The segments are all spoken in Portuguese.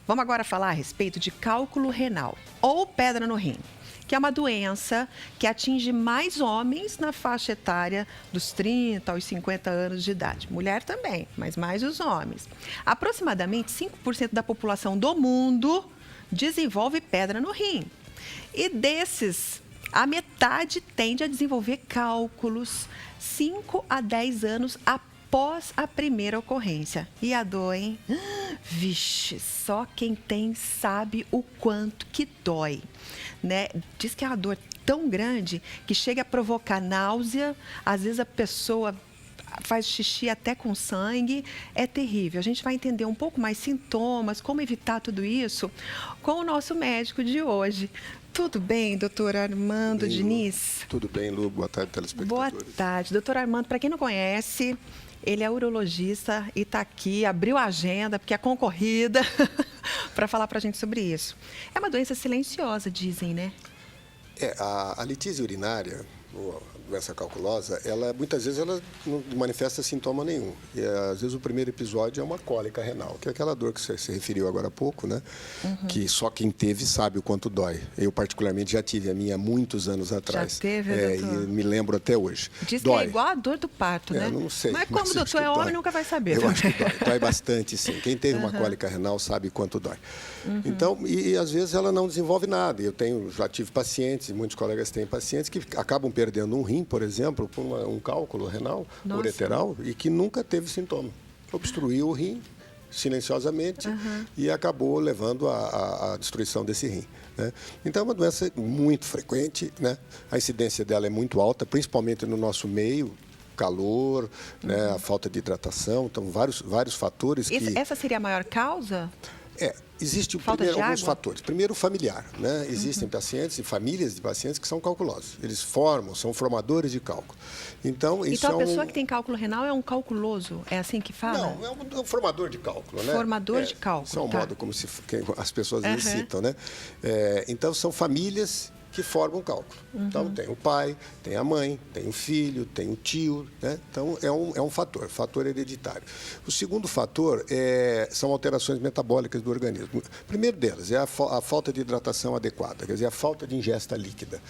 Vamos agora falar a respeito de cálculo renal ou pedra no rim, que é uma doença que atinge mais homens na faixa etária dos 30 aos 50 anos de idade. Mulher também, mas mais os homens. Aproximadamente 5% da população do mundo desenvolve pedra no rim. E desses, a metade tende a desenvolver cálculos 5 a 10 anos após a primeira ocorrência. E a dor, hein? Vixe, só quem tem sabe o quanto que dói, né? Diz que é uma dor tão grande que chega a provocar náusea, às vezes a pessoa faz xixi até com sangue, é terrível. A gente vai entender um pouco mais sintomas, como evitar tudo isso com o nosso médico de hoje. Tudo bem, doutor Armando Diniz? Tudo bem, Lu. Boa tarde, telespectadores. Boa tarde. Doutor Armando, para quem não conhece, ele é urologista e está aqui, abriu a agenda, porque é concorrida, para falar para a gente sobre isso. É uma doença silenciosa, dizem, né? A litíase urinária, ou a doença calculosa, muitas vezes ela não manifesta sintoma nenhum. E, às vezes o primeiro episódio é uma cólica renal, que é aquela dor que você se referiu agora há pouco, né? Que só quem teve sabe o quanto dói. Eu, particularmente, já tive a minha há muitos anos atrás. Já teve, doutor? E me lembro até hoje. Diz dói. que é igual a dor do parto, né? Não sei. Mas como o doutor é homem, nunca vai saber. Eu acho que dói. Dói bastante, sim. Quem teve uma cólica renal sabe quanto dói. Então, e às vezes ela não desenvolve nada. Já tive pacientes, e muitos colegas têm pacientes que acabam perdendo um rim, por exemplo, por um cálculo renal, ureteral, e que nunca teve sintoma. Obstruiu o rim silenciosamente e acabou levando à destruição desse rim, né? Então, é uma doença muito frequente, né? A incidência dela é muito alta, principalmente no nosso meio, calor, né? A falta de hidratação, então vários fatores que... Essa seria a maior causa? Existem alguns fatores. Primeiro, familiar, né? Existem pacientes e famílias de pacientes que são calculosos. Eles são formadores de cálculo. Então a pessoa que tem cálculo renal é um calculoso? É assim que fala? Não, é um formador de cálculo, né? Formador de cálculo. Isso é um modo como as pessoas citam, né? Então, são famílias que formam cálculo. Então, tem o pai, tem a mãe, tem o filho, tem o tio, né? Então, é um fator hereditário. O segundo fator são alterações metabólicas do organismo. O primeiro delas é a falta de hidratação adequada, quer dizer, a falta de ingesta líquida.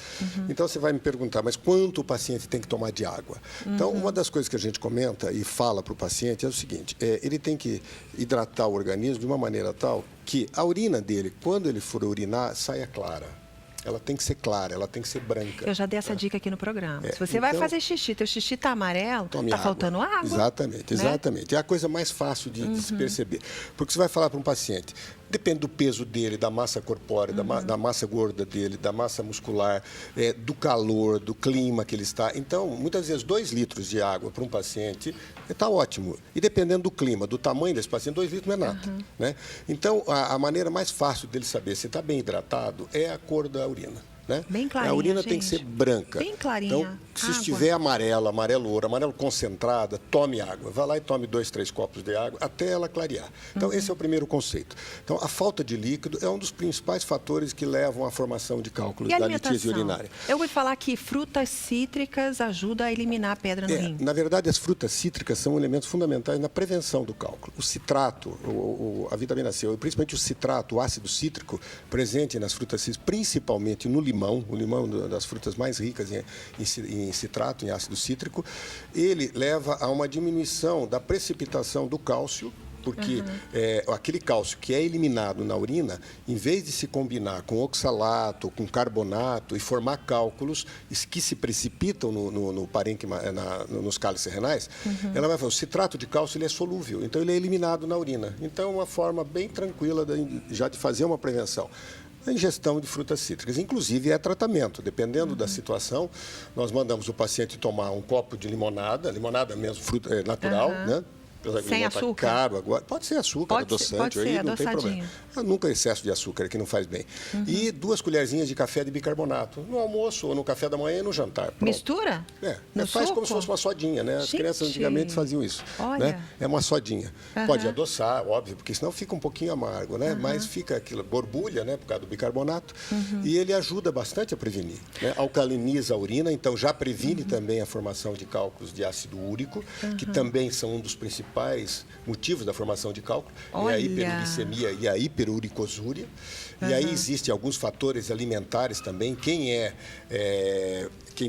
Então, você vai me perguntar, mas quanto o paciente tem que tomar de água? Então, uma das coisas que a gente comenta e fala para o paciente é o seguinte, ele tem que hidratar o organismo de uma maneira tal que a urina dele, quando ele for urinar, saia clara. Ela tem que ser clara, ela tem que ser branca. Eu já dei essa dica aqui no programa. Se você vai fazer xixi, teu xixi está amarelo, está faltando água. Exatamente, né? exatamente. É a coisa mais fácil de se perceber. Porque você vai falar para um paciente, depende do peso dele, da massa corpórea, da massa gorda dele, da massa muscular, do calor, do clima que ele está. Então, muitas vezes, 2 litros de água para um paciente está ótimo. E dependendo do clima, do tamanho desse paciente, 2 litros não é nada. Né? Então, a maneira mais fácil dele saber se está bem hidratado é a cor da urina. Né? Bem clarinha, a urina gente. tem que ser branca. Bem clarinha. Então, se estiver amarelo ouro, amarelo concentrada, tome água. Vá lá e tome 2, 3 copos de água até ela clarear. Então, esse é o primeiro conceito. Então, a falta de líquido é um dos principais fatores que levam à formação de cálculos da litíase urinária. Eu ouvi falar que frutas cítricas ajudam a eliminar a pedra no rim. Na verdade, as frutas cítricas são elementos fundamentais na prevenção do cálculo. O citrato, a vitamina C, principalmente o citrato, o ácido cítrico, presente nas frutas cítricas, principalmente no limão, o limão é uma das frutas mais ricas em citrato, em ácido cítrico, ele leva a uma diminuição da precipitação do cálcio, porque aquele cálcio que é eliminado na urina, em vez de se combinar com oxalato, com carbonato e formar cálculos que se precipitam no parênquima, nos cálices renais, ela vai falar, o citrato de cálcio ele é solúvel, então ele é eliminado na urina. Então, é uma forma bem tranquila já de fazer uma prevenção. A ingestão de frutas cítricas, inclusive é tratamento, dependendo da situação, nós mandamos o paciente tomar um copo de limonada mesmo, fruta natural, né? Sem açúcar? Caro agora. Pode ser açúcar, adoçante, aí não tem problema. Nunca excesso de açúcar, que não faz bem. E 2 colherzinhas de café de bicarbonato, no almoço, ou no café da manhã e no jantar. Pronto. Mistura? Faz como se fosse uma sodinha, né? As crianças antigamente faziam isso. Olha. Né? É uma sodinha. Pode adoçar, óbvio, porque senão fica um pouquinho amargo, né? Mas fica aquilo, borbulha, né? Por causa do bicarbonato. E ele ajuda bastante a prevenir. Né? Alcaliniza a urina, então já previne também a formação de cálculos de ácido úrico, que também são um dos principais principais motivos da formação de cálculo. Olha. É a hiperuricemia e a hiperuricosúria. E aí existem alguns fatores alimentares também. Quem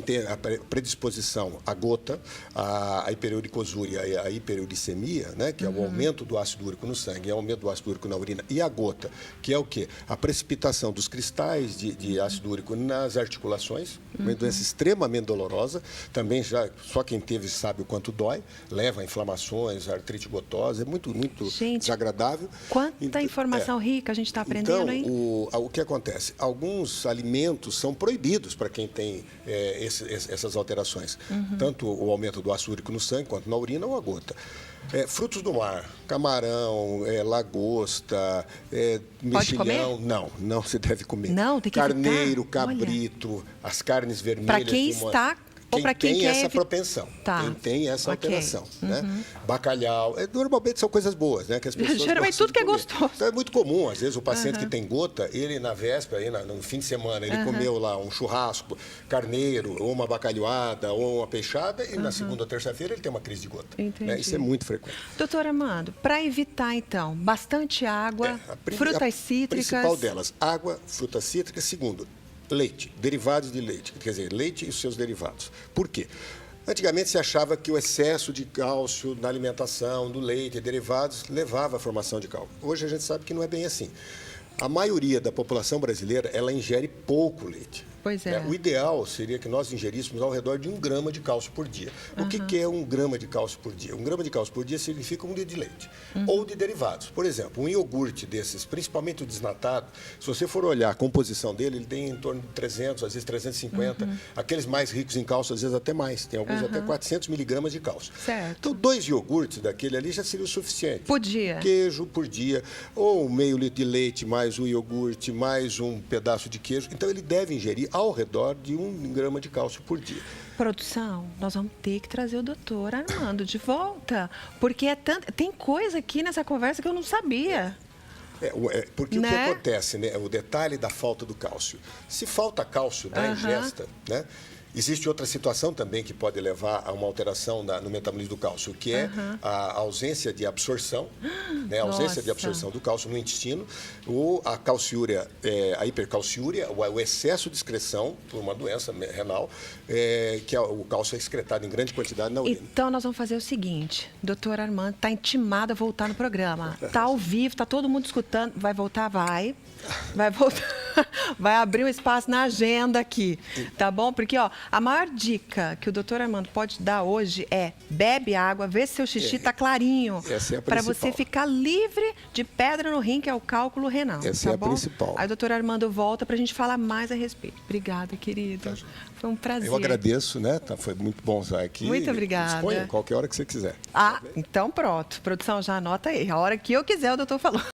tem a predisposição à gota, a hiperuricosúria e a hiperuricemia, né, que é o aumento do ácido úrico no sangue, é o aumento do ácido úrico na urina, e a gota, que é o quê? A precipitação dos cristais de ácido úrico nas articulações, uma doença extremamente dolorosa, também só quem teve sabe o quanto dói, leva a inflamações, a artrite gotosa, é muito Gente, desagradável. Quanta informação rica a gente está aprendendo, então, hein? O que acontece? Alguns alimentos são proibidos para quem tem essas alterações. Tanto o aumento do ácido úrico no sangue, quanto na urina ou a gota. Frutos do mar, camarão, lagosta, mexilhão. Não se deve comer. Não, tem que Carneiro, evitar. cabrito, as carnes vermelhas. Para quem está... Quem para quem tem quer essa propensão, tá. quem tem essa alteração. Né? Bacalhau, normalmente são coisas boas, né? Que as pessoas geralmente gostam tudo que é de comer. gostoso. Então é muito comum, às vezes, o paciente que tem gota, ele na véspera, no fim de semana, ele comeu lá um churrasco, carneiro, ou uma bacalhoada, ou uma peixada, e na segunda ou terça-feira ele tem uma crise de gota. Né? Isso é muito frequente. Doutor Armando, para evitar, então, bastante água, frutas cítricas... A principal delas, água, frutas cítricas. Segundo, leite, derivados de leite, quer dizer, leite e os seus derivados. Por quê? Antigamente se achava que o excesso de cálcio na alimentação, do leite e derivados, levava à formação de cálculo. Hoje a gente sabe que não é bem assim. A maioria da população brasileira, ela ingere pouco leite. Pois é. O ideal seria que nós ingeríssemos ao redor de 1 grama de cálcio por dia. O que é 1 grama de cálcio por dia? 1 grama de cálcio por dia significa 1 litro de leite. Ou de derivados. Por exemplo, um iogurte desses, principalmente o desnatado, se você for olhar a composição dele, ele tem em torno de 300, às vezes 350. Aqueles mais ricos em cálcio, às vezes até mais. Tem alguns até 400 miligramas de cálcio. Certo. Então, 2 iogurtes daquele ali já seria o suficiente. Por dia. Queijo por dia. Ou meio litro de leite, mais o iogurte, mais um pedaço de queijo. Então, ele deve ingerir ao redor de 1 grama de cálcio por dia. Produção, nós vamos ter que trazer o doutor Armando de volta, porque tem coisa aqui nessa conversa que eu não sabia. Porque o que acontece, né? O detalhe da falta do cálcio. Se falta cálcio da ingesta, né? Existe outra situação também que pode levar a uma alteração no metabolismo do cálcio, que é a ausência de absorção, né? A ausência de absorção do cálcio no intestino, ou a calciúria, a hipercalciúria, o excesso de excreção por uma doença renal, que o cálcio é excretado em grande quantidade na urina. Então, nós vamos fazer o seguinte, doutor Armando está intimado a voltar no programa. Está ao vivo, está todo mundo escutando. Vai voltar? Vai voltar. Vai abrir um espaço na agenda aqui, tá bom? Porque, ó, a maior dica que o doutor Armando pode dar hoje é: bebe água, vê se seu xixi tá clarinho. Essa é a principal. Para você ficar livre de pedra no rim, que é o cálculo renal. Essa é a principal. Aí o doutor Armando volta pra gente falar mais a respeito. Obrigada, querido. Foi um prazer. Eu agradeço, né? Foi muito bom estar aqui. Muito obrigada. Disponha qualquer hora que você quiser. Então pronto. Produção, já anota aí. A hora que eu quiser, o doutor falou.